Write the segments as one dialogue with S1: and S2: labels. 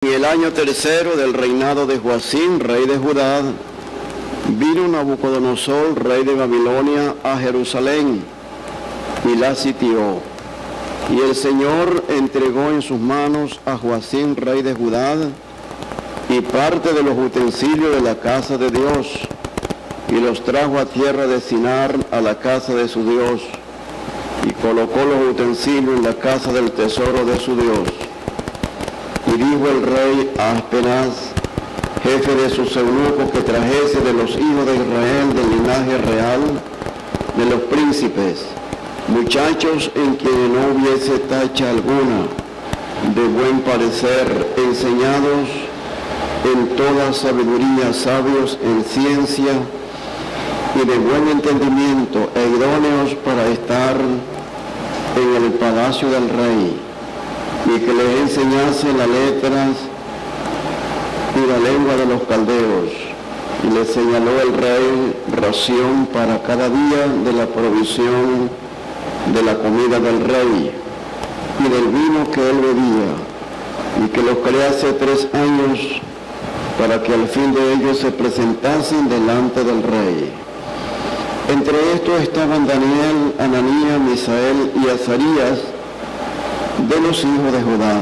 S1: En el año tercero del reinado de Joacim, rey de Judá, vino Nabucodonosor, rey de Babilonia, a Jerusalén y la sitió. Y el Señor entregó en sus manos a Joacim, rey de Judá, y parte de los utensilios de la casa de Dios, y los trajo a tierra de Sinar, a la casa de su Dios, y colocó los utensilios en la casa del tesoro de su Dios. Y dijo el rey a Aspenaz, jefe de sus eunucos, que trajese de los hijos de Israel, del linaje real, de los príncipes, muchachos en quienes no hubiese tacha alguna, de buen parecer, enseñados en toda sabiduría, sabios en ciencia y de buen entendimiento, e idóneos para estar en el palacio del rey, y que les enseñase las letras y la lengua de los caldeos. Y les señaló el rey ración para cada día de la provisión de la comida del rey y del vino que él bebía, y que los crease 3 años, para que al fin de ellos se presentasen delante del rey. Entre estos estaban Daniel, Ananías, Misael y Azarías, de los hijos de Judá.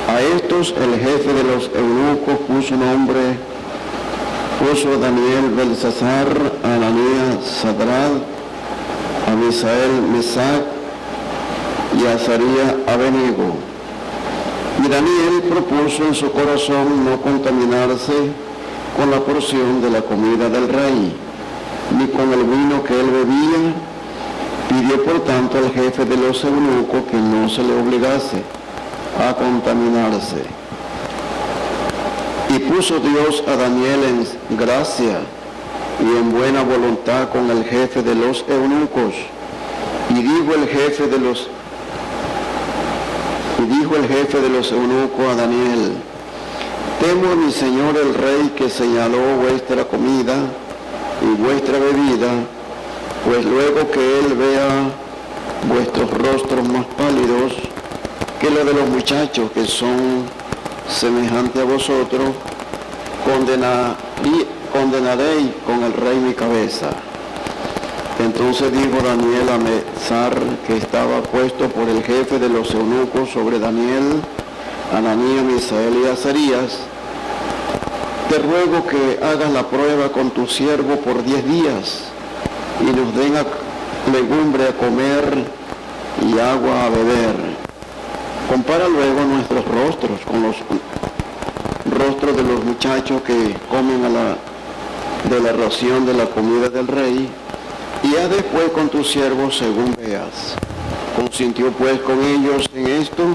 S1: A estos el jefe de los eunucos puso a Daniel Belsasar, a Ananías Sadrad, a Misael Mesac y a Azarías Abednego. Y Daniel propuso en su corazón no contaminarse con la porción de la comida del rey, ni con el vino que él bebía. Pidió por tanto al jefe de los eunucos que no se le obligase a contaminarse. Y puso Dios a Daniel en gracia y en buena voluntad con el jefe de los eunucos. Y dijo el jefe de los eunucos a Daniel: temo a mi señor el rey, que señaló vuestra comida y vuestra bebida, pues luego que él vea vuestros rostros más pálidos que los de los muchachos que son semejantes a vosotros, condenaréis con el rey mi cabeza. Entonces dijo Daniel a Mesar, que estaba puesto por el jefe de los eunucos sobre Daniel, Ananías, Misael y Azarías: te ruego que hagas la prueba con tu siervo por 10 días, y nos den legumbre a comer y agua a beber. Compara luego nuestros rostros con los rostros de los muchachos que comen de la ración de la comida del rey, y haz después con tus siervos según veas. Consintió pues con ellos en esto,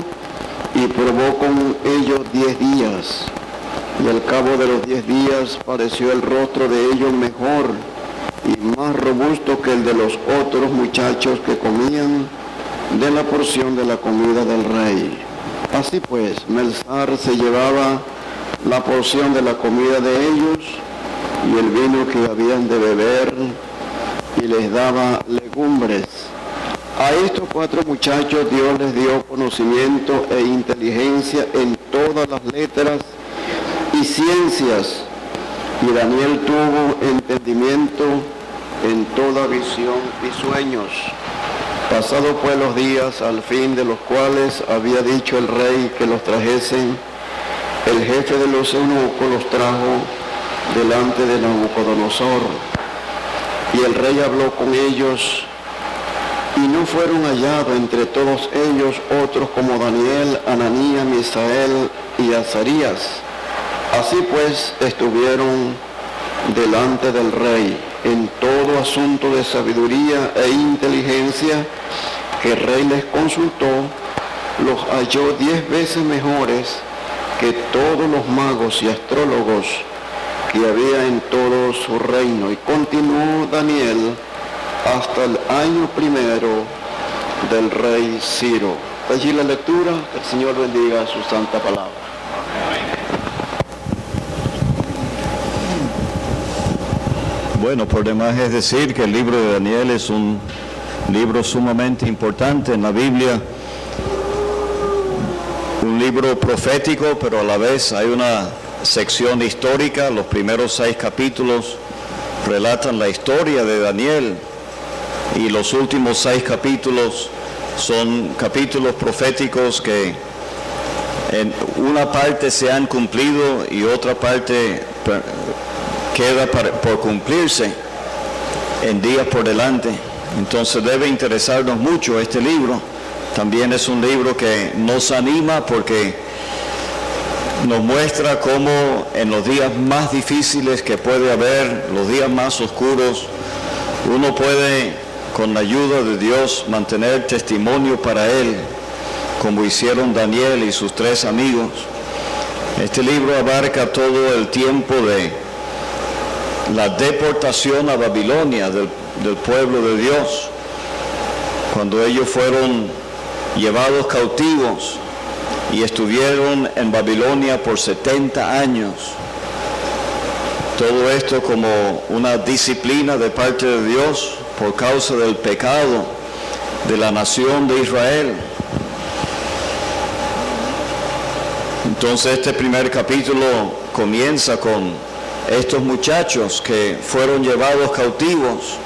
S1: y probó con ellos 10 días. Y al cabo de los 10 días pareció el rostro de ellos mejor y más robusto que el de los otros muchachos que comían de la porción de la comida del rey. Así pues, Mesar se llevaba la porción de la comida de ellos y el vino que habían de beber, y les daba legumbres. A estos 4 muchachos Dios les dio conocimiento e inteligencia en todas las letras y ciencias, y Daniel tuvo entendimiento en toda visión y sueños. Pasados pues los días, al fin de los cuales había dicho el rey que los trajesen, el jefe de los eunucos los trajo delante de Nabucodonosor. Y el rey habló con ellos, y no fueron hallados entre todos ellos otros como Daniel, Ananías, Misael y Azarías. Así pues estuvieron delante del rey en todo asunto de sabiduría e inteligencia que el rey les consultó, los halló 10 veces mejores que todos los magos y astrólogos que había en todo su reino. Y continuó Daniel hasta el año 1 del rey Ciro. Allí la lectura. Que el Señor bendiga su santa palabra.
S2: Bueno, por demás es decir que el libro de Daniel es un libro sumamente importante en la Biblia. un libro profético, pero a la vez hay una sección histórica. Los primeros 6 capítulos relatan la historia de Daniel y los últimos 6 capítulos son capítulos proféticos que en una parte se han cumplido y otra parte queda por cumplirse en días por delante. Entonces debe interesarnos mucho este libro. También es un libro que nos anima porque nos muestra cómo en los días más difíciles que puede haber, los días más oscuros, uno puede, con la ayuda de Dios, mantener testimonio para Él, como hicieron Daniel y sus 3 amigos. Este libro abarca todo el tiempo de la deportación a Babilonia del pueblo de Dios, cuando ellos fueron llevados cautivos y estuvieron en Babilonia por 70 años. Todo esto como una disciplina de parte de Dios por causa del pecado de la nación de Israel. Entonces este primer capítulo comienza con estos muchachos que fueron llevados cautivos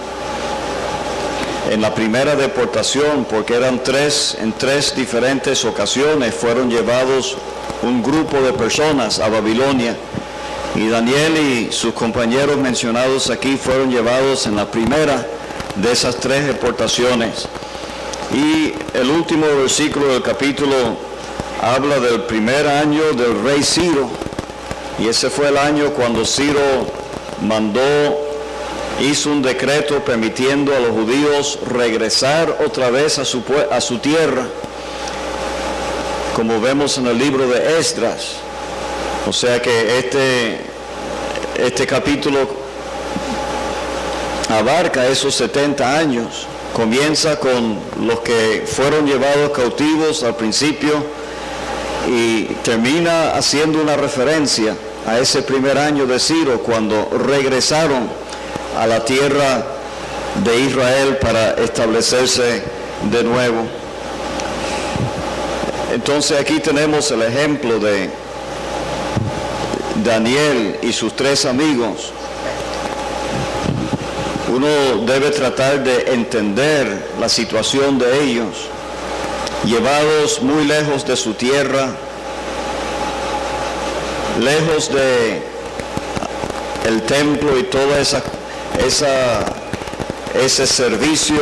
S2: en la primera deportación, porque eran en tres diferentes ocasiones fueron llevados un grupo de personas a Babilonia, y Daniel y sus compañeros mencionados aquí fueron llevados en la primera de esas 3 deportaciones. Y el último versículo del capítulo habla del primer año del rey Ciro, y ese fue el año cuando Ciro hizo un decreto permitiendo a los judíos regresar otra vez a su tierra, como vemos en el libro de Esdras. O sea que este capítulo abarca esos 70 años. Comienza con los que fueron llevados cautivos al principio y termina haciendo una referencia a ese primer año de Ciro, cuando regresaron a la tierra de Israel para establecerse de nuevo. Entonces aquí tenemos el ejemplo de Daniel y sus 3 amigos. Uno debe tratar de entender la situación de ellos, llevados muy lejos de su tierra, lejos de el templo y toda ese servicio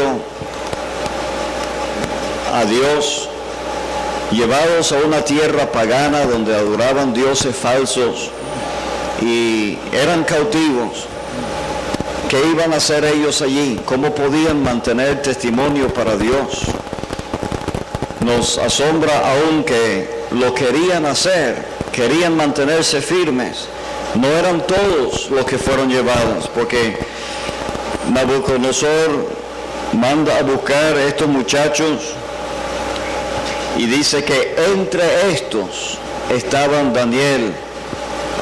S2: a Dios, llevados a una tierra pagana donde adoraban dioses falsos y eran cautivos. ¿Qué iban a hacer ellos allí? ¿Cómo podían mantener testimonio para Dios? Nos asombra aún que lo querían hacer, querían mantenerse firmes. No eran todos los que fueron llevados, porque Nabucodonosor manda a buscar a estos muchachos y dice que entre estos estaban Daniel,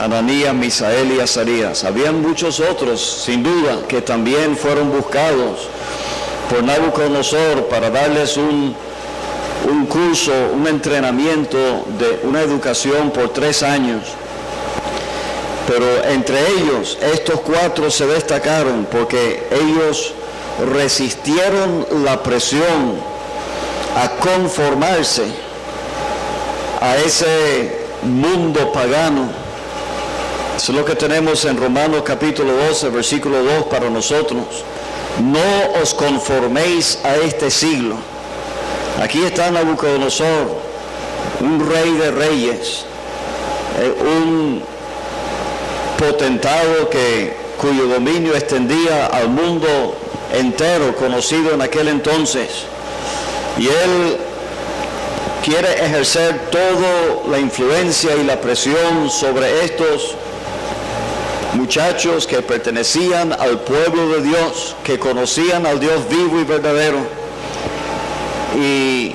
S2: Ananías, Misael y Azarías. Habían muchos otros, sin duda, que también fueron buscados por Nabucodonosor para darles un curso, un entrenamiento, de una educación por 3 años. Pero entre ellos, estos 4 se destacaron porque ellos resistieron la presión a conformarse a ese mundo pagano. Eso es lo que tenemos en Romanos capítulo 12, versículo 2 para nosotros. No os conforméis a este siglo. Aquí está Nabucodonosor, un rey de reyes, un potentado cuyo dominio extendía al mundo entero, conocido en aquel entonces. Y él quiere ejercer toda la influencia y la presión sobre estos muchachos que pertenecían al pueblo de Dios, que conocían al Dios vivo y verdadero, y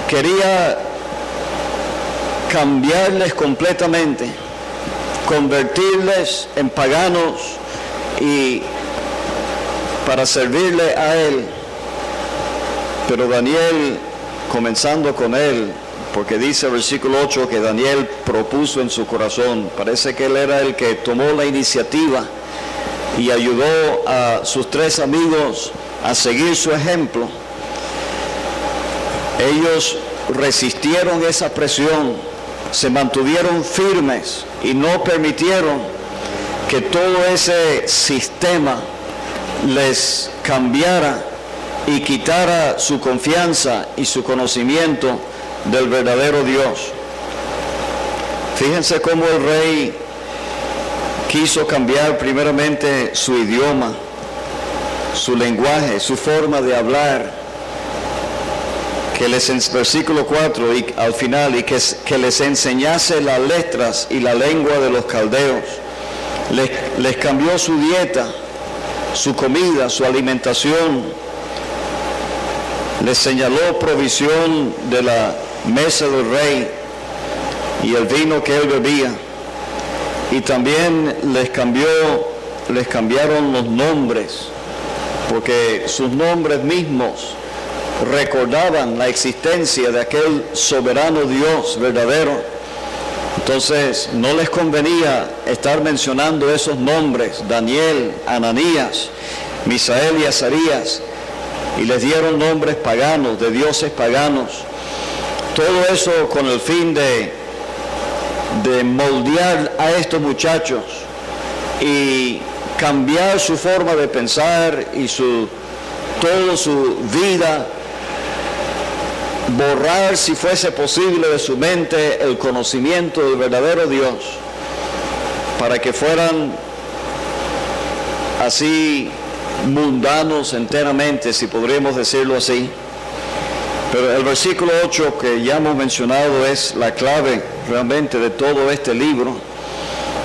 S2: quería cambiarles completamente, convertirles en paganos y para servirle a él. Pero Daniel, comenzando con él, porque dice el versículo 8 que Daniel propuso en su corazón. Parece que él era el que tomó la iniciativa y ayudó a sus 3 amigos a seguir su ejemplo. Ellos resistieron esa presión, se mantuvieron firmes y no permitieron que todo ese sistema les cambiara y quitara su confianza y su conocimiento del verdadero Dios. Fíjense cómo el rey quiso cambiar primeramente su idioma, su lenguaje, su forma de hablar, que les, versículo 4 y al final, y que les enseñase las letras y la lengua de los caldeos. Les cambió su dieta, su comida, su alimentación. Les señaló provisión de la mesa del rey y el vino que él bebía. Y también les cambiaron los nombres, porque sus nombres mismos recordaban la existencia de aquel soberano Dios verdadero. Entonces no les convenía estar mencionando esos nombres, Daniel, Ananías, Misael y Azarías, y les dieron nombres paganos, de dioses paganos. Todo eso con el fin de moldear a estos muchachos y cambiar su forma de pensar y toda su vida, borrar, si fuese posible, de su mente el conocimiento del verdadero Dios, para que fueran así mundanos enteramente, si podríamos decirlo así. Pero el versículo 8 que ya hemos mencionado es la clave realmente de todo este libro,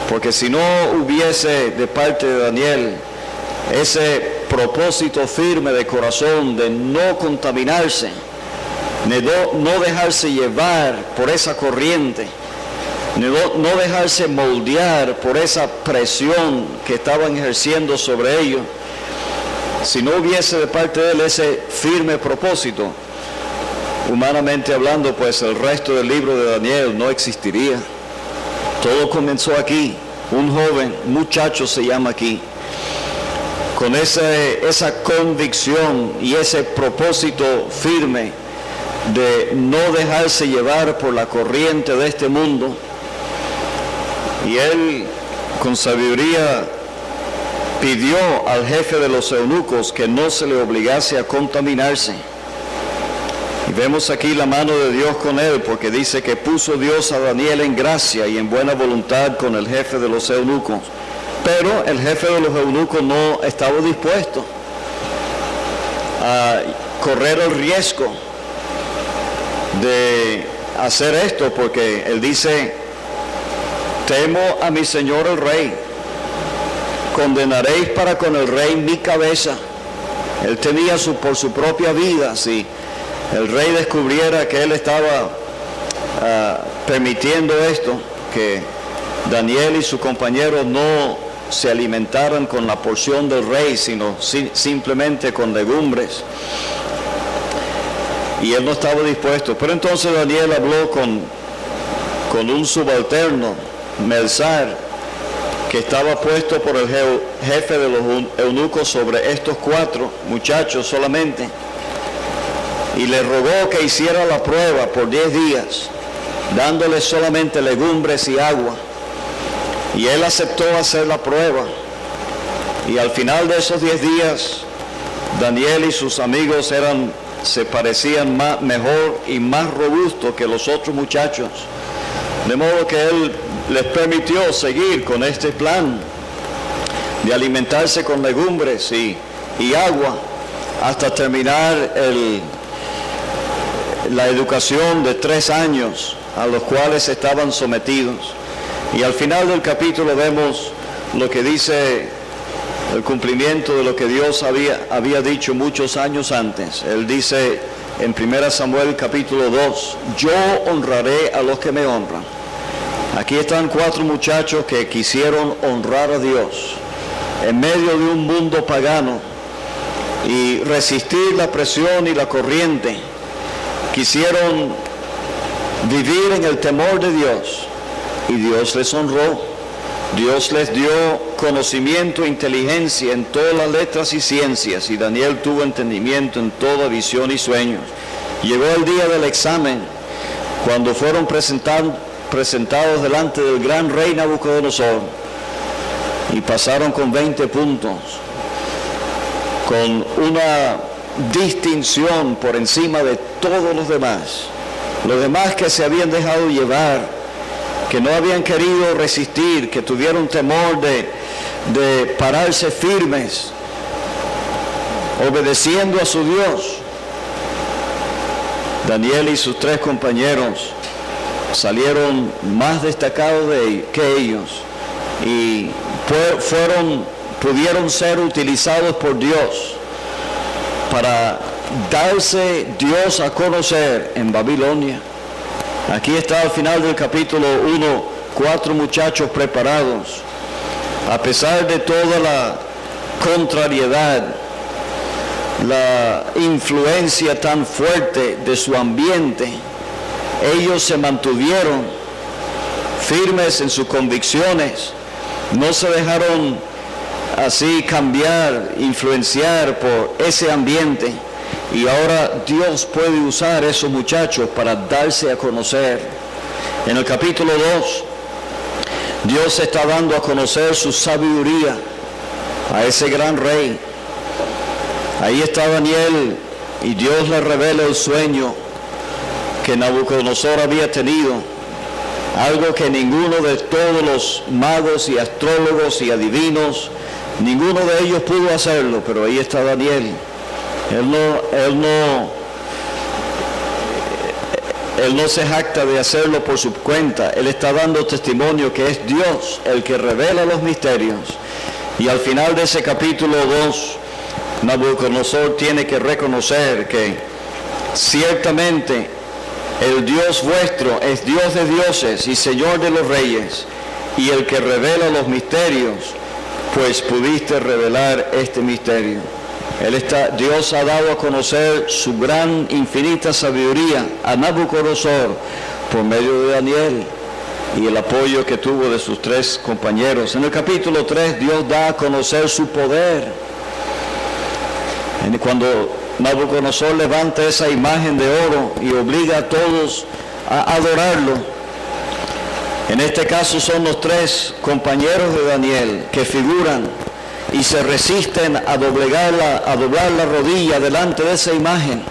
S2: porque si no hubiese de parte de Daniel ese propósito firme de corazón de no contaminarse, de no dejarse llevar por esa corriente, no dejarse moldear por esa presión que estaban ejerciendo sobre ellos, si no hubiese de parte de él ese firme propósito, humanamente hablando, pues el resto del libro de Daniel no existiría. Todo comenzó aquí. Un joven, muchacho se llama aquí, con esa convicción y ese propósito firme de no dejarse llevar por la corriente de este mundo. Y él, con sabiduría, pidió al jefe de los eunucos que no se le obligase a contaminarse. Y vemos aquí la mano de Dios con él, porque dice que puso Dios a Daniel en gracia y en buena voluntad con el jefe de los eunucos. Pero el jefe de los eunucos no estaba dispuesto a correr el riesgo de hacer esto, porque él dice: temo a mi señor el rey, condenaréis para con el rey mi cabeza. Él temía por su propia vida. Si el rey descubriera que él estaba permitiendo esto, que Daniel y sus compañeros no se alimentaran con la porción del rey, sino simplemente con legumbres, y él no estaba dispuesto. Pero entonces Daniel habló con un subalterno, Melzar, que estaba puesto por el jefe de los eunucos sobre estos 4 muchachos solamente, y le rogó que hiciera la prueba por 10 días, dándoles solamente legumbres y agua. Y él aceptó hacer la prueba, y al final de esos 10 días, Daniel y sus amigos se parecían mejor y más robustos que los otros muchachos, de modo que él les permitió seguir con este plan de alimentarse con legumbres y agua hasta terminar la educación de 3 años a los cuales estaban sometidos. Y al final del capítulo vemos lo que dice el cumplimiento de lo que Dios había dicho muchos años antes. Él dice en 1 Samuel capítulo 2, yo honraré a los que me honran. Aquí están 4 muchachos que quisieron honrar a Dios en medio de un mundo pagano y resistir la presión y la corriente. Quisieron vivir en el temor de Dios, y Dios les honró. Dios les dio conocimiento e inteligencia en todas las letras y ciencias, y Daniel tuvo entendimiento en toda visión y sueños. Llegó el día del examen, cuando fueron presentados delante del gran rey Nabucodonosor, y pasaron con 20 puntos, con una distinción por encima de todos los demás que se habían dejado llevar, que no habían querido resistir, que tuvieron temor de pararse firmes, obedeciendo a su Dios. Daniel y sus 3 compañeros salieron más destacados que ellos, y pudieron ser utilizados por Dios para darse Dios a conocer en Babilonia. Aquí está al final del capítulo 1, 4 muchachos preparados, a pesar de toda la contrariedad, la influencia tan fuerte de su ambiente. Ellos se mantuvieron firmes en sus convicciones, no se dejaron así cambiar, influenciar por ese ambiente. Y ahora Dios puede usar a esos muchachos para darse a conocer. En el capítulo 2, Dios está dando a conocer su sabiduría a ese gran rey. Ahí está Daniel, y Dios le revela el sueño que Nabucodonosor había tenido, algo que ninguno de todos los magos y astrólogos y adivinos, ninguno de ellos pudo hacerlo, pero ahí está Daniel. Él no se jacta de hacerlo por su cuenta. Él está dando testimonio que es Dios el que revela los misterios. Y al final de ese capítulo 2, Nabucodonosor tiene que reconocer que ciertamente el Dios vuestro es Dios de dioses y Señor de los reyes, y el que revela los misterios, pues pudiste revelar este misterio. Dios ha dado a conocer su gran, infinita sabiduría a Nabucodonosor por medio de Daniel y el apoyo que tuvo de sus 3 compañeros. En el capítulo 3, Dios da a conocer su poder. Cuando Nabucodonosor levanta esa imagen de oro y obliga a todos a adorarlo, en este caso son los 3 compañeros de Daniel que figuran y se resisten a doblar la rodilla delante de esa imagen.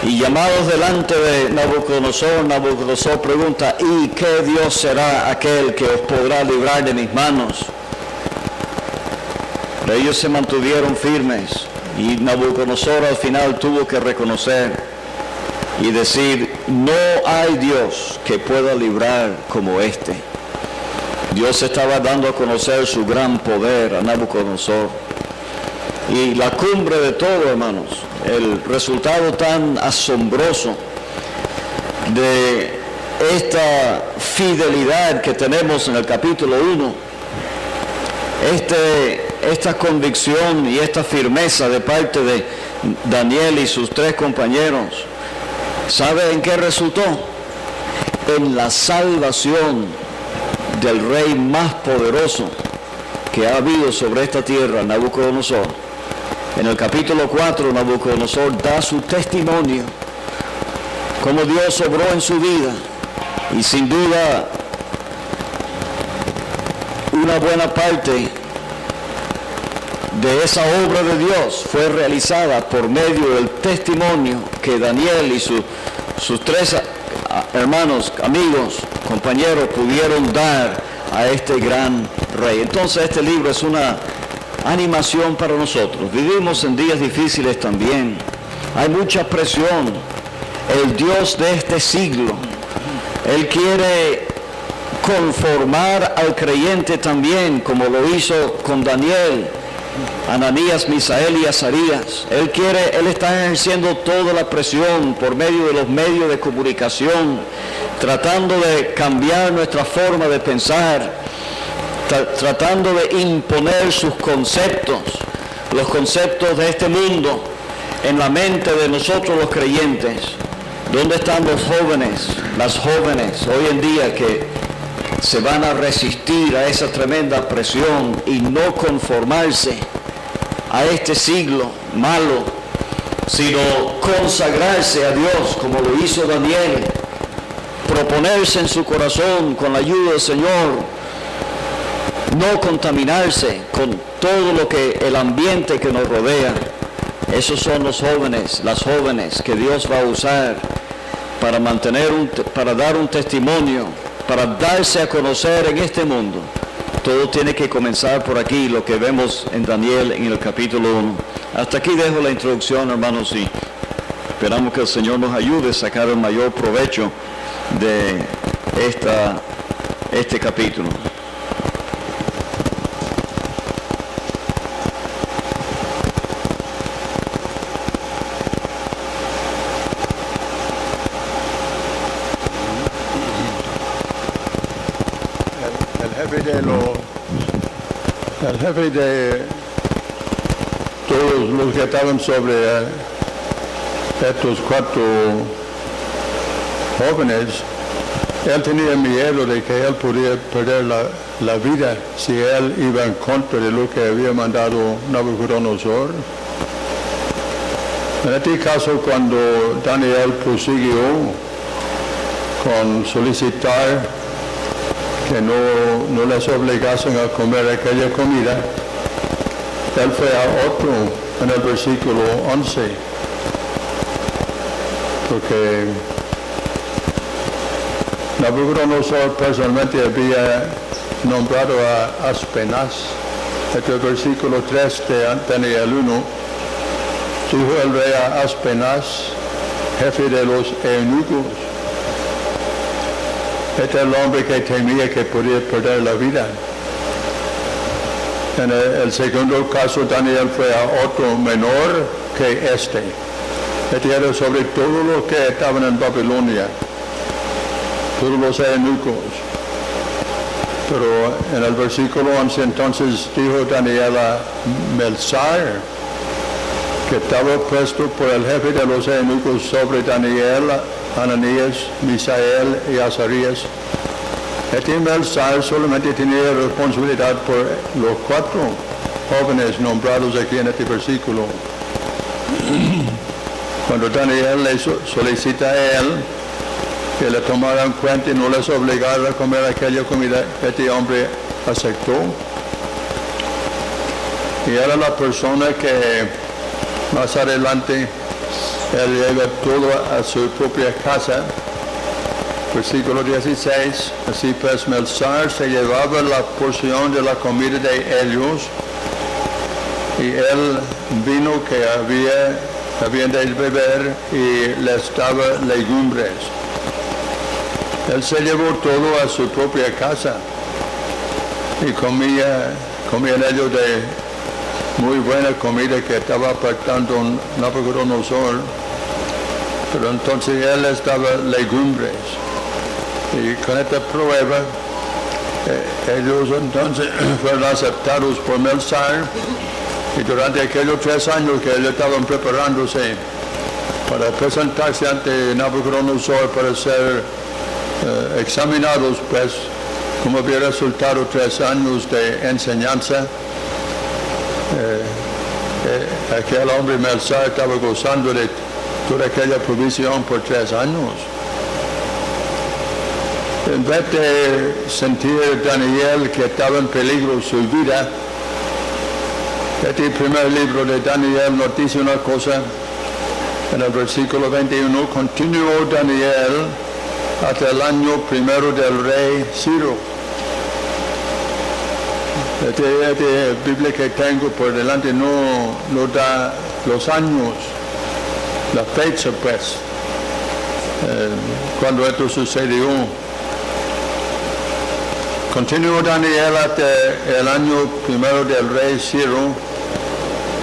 S2: Y llamados delante de Nabucodonosor pregunta: ¿y qué Dios será aquel que os podrá librar de mis manos? Pero ellos se mantuvieron firmes, y Nabucodonosor al final tuvo que reconocer y decir: no hay Dios que pueda librar como este. Dios estaba dando a conocer su gran poder a Nabucodonosor. Y la cumbre de todo, hermanos, el resultado tan asombroso de esta fidelidad que tenemos en el capítulo 1, esta convicción y esta firmeza de parte de Daniel y sus 3 compañeros, ¿sabe en qué resultó? En la salvación del rey más poderoso que ha habido sobre esta tierra, Nabucodonosor. En el capítulo 4, Nabucodonosor da su testimonio, cómo Dios obró en su vida, y sin duda una buena parte de esa obra de Dios fue realizada por medio del testimonio que Daniel y sus 3 hermanos, amigos, compañeros pudieron dar a este gran rey. Entonces este libro es una animación para nosotros. Vivimos en días difíciles también. Hay mucha presión. El Dios de este siglo, Él quiere conformar al creyente también, como lo hizo con Daniel, Ananías, Misael y Azarías. Él está ejerciendo toda la presión por medio de los medios de comunicación, tratando de cambiar nuestra forma de pensar, tratando de imponer sus conceptos, los conceptos de este mundo, en la mente de nosotros los creyentes. ¿Dónde están los jóvenes, las jóvenes hoy en día que se van a resistir a esa tremenda presión y no conformarse a este siglo malo, sino consagrarse a Dios como lo hizo Daniel, proponerse en su corazón con la ayuda del Señor, no contaminarse con todo lo que el ambiente que nos rodea? Esos son los jóvenes, las jóvenes que Dios va a usar para para dar un testimonio, para darse a conocer en este mundo. Todo tiene que comenzar por aquí, lo que vemos en Daniel en el capítulo 1. Hasta aquí dejo la introducción, hermanos, y esperamos que el Señor nos ayude a sacar el mayor provecho de este capítulo.
S3: El jefe de todos los que estaban sobre estos 4 jóvenes, él tenía miedo de que él podía perder la vida si él iba en contra de lo que había mandado Nabucodonosor. En este caso, cuando Daniel prosiguió con solicitar que no les obligasen a comer aquella comida, él fue a otro en el versículo 11, porque Nabucodonosor personalmente había nombrado a Aspenaz. Este es el versículo 3 de Daniel 1. Dijo el rey a Aspenaz, jefe de los eunucos. Este es el hombre que temía que podía perder la vida. En el segundo caso, Daniel fue a otro menor que este. Este era sobre todo los que estaban en Babilonia, todos los eunucos. Pero en el versículo 11 entonces dijo Daniel a Melzar, que estaba puesto por el jefe de los eunucos sobre Daniel, Ananías, Misael y Azarías. Este Melzar solamente tenía responsabilidad por los 4 jóvenes nombrados aquí en este versículo. Cuando Daniel le solicita a él que le tomara en cuenta y no les obligara a comer aquella comida, este hombre aceptó. Y era la persona que más adelante él lleva todo a su propia casa. Versículo 16, así pues Melzar se llevaba la porción de la comida de ellos y el vino que habían de beber y les daba legumbres. Él se llevó todo a su propia casa y comían ellos de muy buena comida que estaba apartando Nabucodonosor, pero entonces él les daba legumbres. Y con esta prueba, ellos entonces fueron aceptados por Melzar, y durante aquellos 3 años que ellos estaban preparándose para presentarse ante Nabucodonosor para ser examinados, pues, como había resultado 3 años de enseñanza, aquel hombre Melzar estaba gozando de toda aquella provisión por 3 años. En vez de sentir Daniel que estaba en peligro su vida, este primer libro de Daniel nos dice una cosa. En el versículo 21, continuó Daniel hasta el año 1 del rey Ciro. Esta Biblia que tengo por delante no da los años, la fecha, pues, cuando esto sucedió. Continuó Daniel hasta el año 1 del rey Ciro.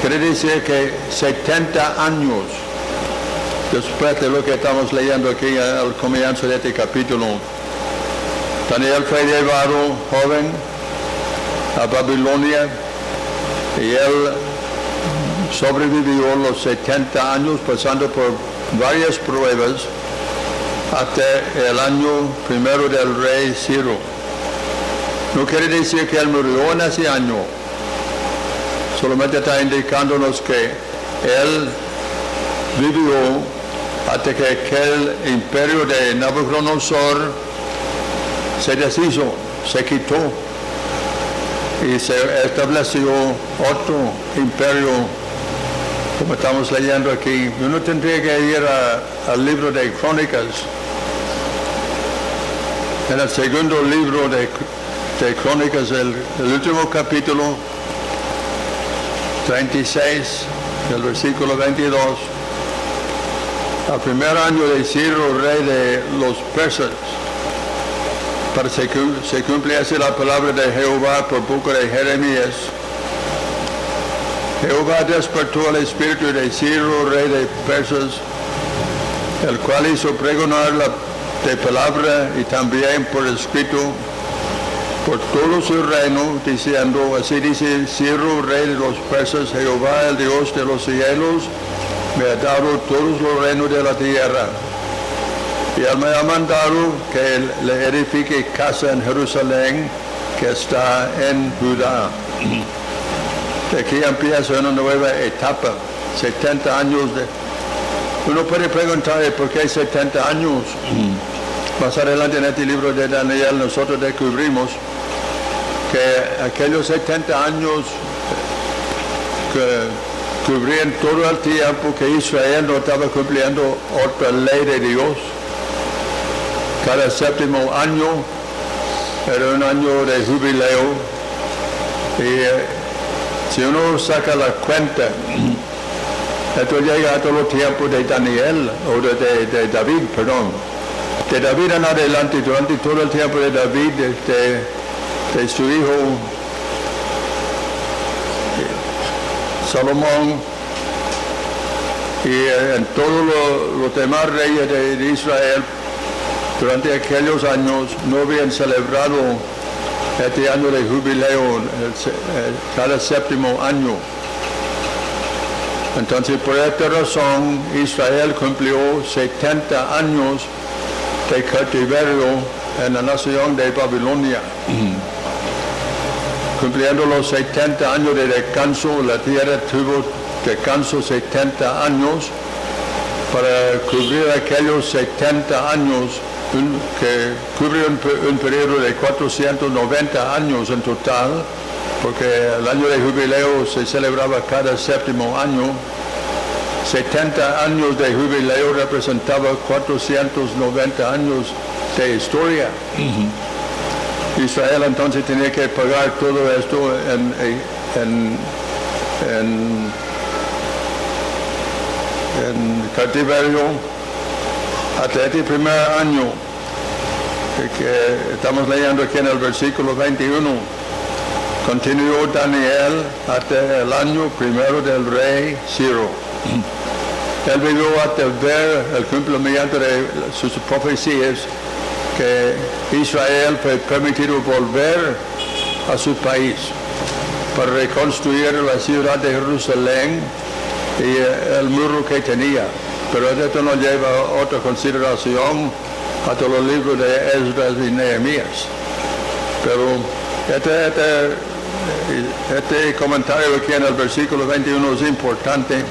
S3: Quiere decir que 70 años después de lo que estamos leyendo aquí al comienzo de este capítulo. Daniel fue llevado joven a Babilonia y él sobrevivió los 70 años pasando por varias pruebas hasta el año primero del rey Ciro. No quiere decir que él murió en ese año, solamente está indicándonos que él vivió hasta que aquel imperio de Nabucodonosor se deshizo, se quitó y se estableció otro imperio, como estamos leyendo aquí. Uno tendría que ir al libro de Crónicas, en el segundo libro de Crónicas, el último capítulo 36, el versículo 22. Al primer año de Ciro, rey de los persas, para que se cumpliese la palabra de Jehová por boca de Jeremías, Jehová despertó el espíritu de Ciro, rey de persas, el cual hizo pregonar la de palabra y también por escrito por todo su reino, diciendo, así dice Ciro, rey de los persas, Jehová, el Dios de los cielos, me ha dado todos los reinos de la tierra. Y él me ha mandado que le edifique casa en Jerusalén, que está en Judá. De aquí empieza una nueva etapa, 70 años de... Uno puede preguntar por qué 70 años. Más adelante en este libro de Daniel nosotros descubrimos que aquellos 70 años que cubrían todo el tiempo que Israel no estaba cumpliendo otra ley de Dios. Cada séptimo año era un año de jubileo y si uno saca la cuenta, esto llega a todo el tiempo de Daniel, o de David, perdón. De David en adelante, durante todo el tiempo de David, de su hijo Salomón, y en todos los demás reyes de Israel, durante aquellos años no habían celebrado este año de jubileo cada séptimo año. Entonces, por esta razón, Israel cumplió 70 años de cautiverio en la nación de Babilonia. Cumpliendo los 70 años de descanso, la tierra tuvo descanso 70 años para cubrir aquellos 70 años que cubre un periodo de 490 años en total, porque el año de jubileo se celebraba cada séptimo año. 70 años de jubileo representaba 490 años de historia. Israel entonces tenía que pagar todo esto en cautiverio hasta este primer año que estamos leyendo aquí en el versículo 21. Continuó Daniel hasta el año primero del rey Ciro. Él vivió hasta ver el cumplimiento de sus profecías que Israel fue permitido volver a su país para reconstruir la ciudad de Jerusalén y el muro que tenía. Pero esto nos lleva a otra consideración hasta los libros de Esdras y Nehemías. Pero este comentario aquí en el versículo 21 es importante,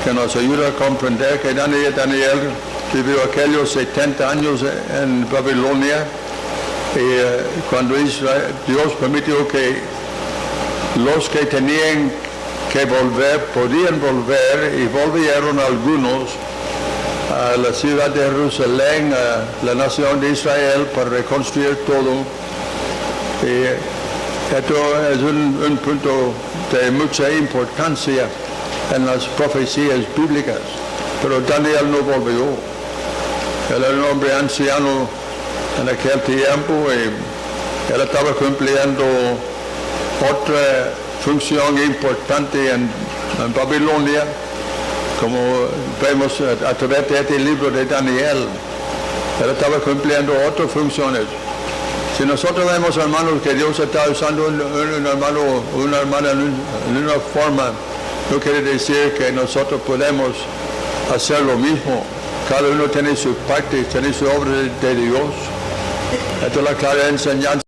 S3: que nos ayuda a comprender que Daniel vivió aquellos 70 años en Babilonia y cuando Dios permitió que los que tenían que volver podían volver y volvieron algunos a la ciudad de Jerusalén, a la nación de Israel, para reconstruir todo. Y esto es un punto de mucha importancia en las profecías bíblicas, pero Daniel no volvió. Él era un hombre anciano en aquel tiempo y él estaba cumpliendo otra función importante en Babilonia, como vemos a través de este libro de Daniel. Él estaba cumpliendo otras funciones. Si nosotros vemos, hermanos, que Dios está usando un hermano o una hermana en una forma, no quiere decir que nosotros podemos hacer lo mismo. Cada uno tiene su parte, tiene su obra de Dios. Esta es la clara enseñanza